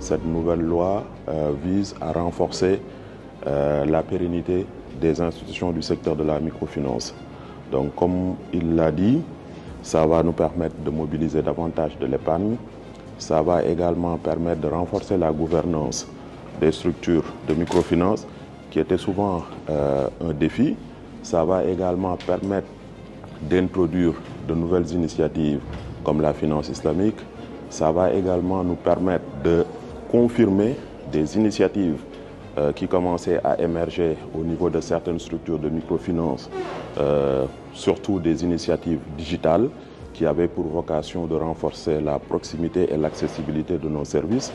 cette nouvelle loi vise à renforcer la pérennité des institutions du secteur de la microfinance. Donc, comme il l'a dit, ça va nous permettre de mobiliser davantage de l'épargne. Ça va également permettre de renforcer la gouvernance des structures de microfinance, qui était souvent un défi. Ça va également permettre d'introduire de nouvelles initiatives comme la finance islamique. Ça va également nous permettre de confirmer des initiatives qui commençaient à émerger au niveau de certaines structures de microfinance, surtout des initiatives digitales qui avaient pour vocation de renforcer la proximité et l'accessibilité de nos services.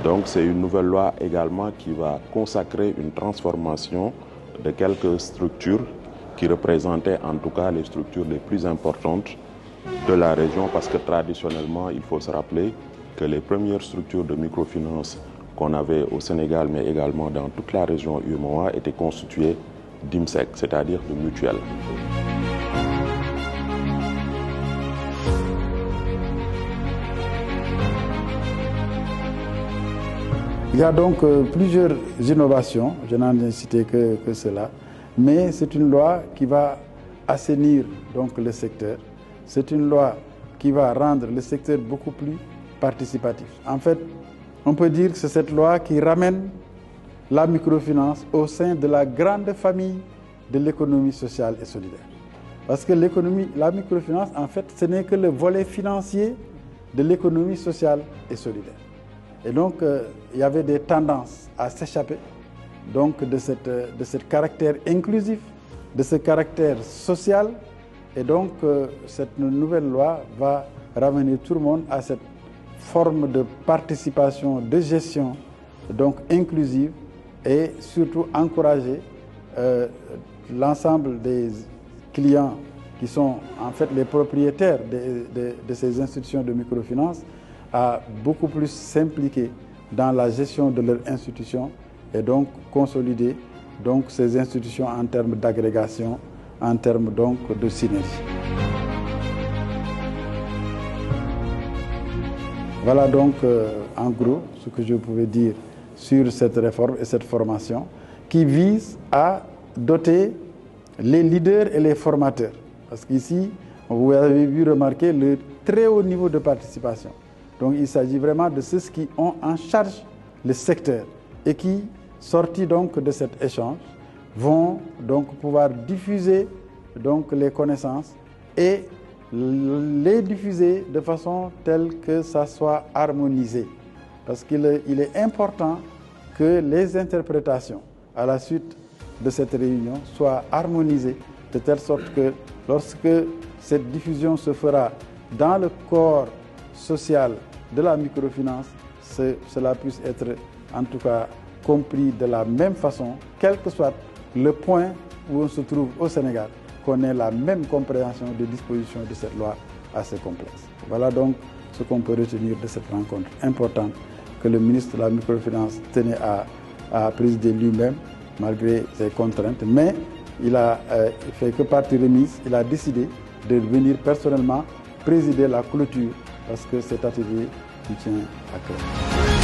Donc c'est une nouvelle loi également qui va consacrer une transformation de quelques structures qui représentaient en tout cas les structures les plus importantes de la région, parce que traditionnellement, il faut se rappeler que les premières structures de microfinance qu'on avait au Sénégal, mais également dans toute la région UEMOA, étaient constituées d'IMSEC, c'est-à-dire de mutuelles. Il y a donc plusieurs innovations, je n'en ai cité que cela, mais c'est une loi qui va assainir donc le secteur. C'est une loi qui va rendre le secteur beaucoup plus participatif. En fait, on peut dire que c'est cette loi qui ramène la microfinance au sein de la grande famille de l'économie sociale et solidaire. Parce que la microfinance, en fait, ce n'est que le volet financier de l'économie sociale et solidaire. Et donc, il y avait des tendances à s'échapper donc de ce caractère inclusif, de ce caractère social. Et donc, cette nouvelle loi va ramener tout le monde à cette forme de participation, de gestion donc inclusive, et surtout encourager l'ensemble des clients qui sont en fait les propriétaires de ces institutions de microfinance à beaucoup plus s'impliquer dans la gestion de leurs institutions et donc consolider donc ces institutions en termes d'agrégation, en termes donc de synergie. Voilà donc en gros ce que je pouvais dire sur cette réforme et cette formation qui vise à doter les leaders et les formateurs. Parce qu'ici, vous avez vu remarquer le très haut niveau de participation. Donc il s'agit vraiment de ceux qui ont en charge le secteur et qui, sortis donc de cet échange, vont donc pouvoir diffuser donc les connaissances et les diffuser de façon telle que ça soit harmonisé. Parce qu'il est important que les interprétations à la suite de cette réunion soient harmonisées de telle sorte que lorsque cette diffusion se fera dans le corps social de la microfinance, cela puisse être en tout cas compris de la même façon, quel que soit le point où on se trouve au Sénégal, qu'on ait la même compréhension des dispositions de cette loi assez complexe. Voilà donc ce qu'on peut retenir de cette rencontre importante que le ministre de la microfinance tenait à présider lui-même, malgré ses contraintes, mais il a fait que partie remise, il a décidé de venir personnellement présider la clôture parce que cet atelier lui tient à cœur.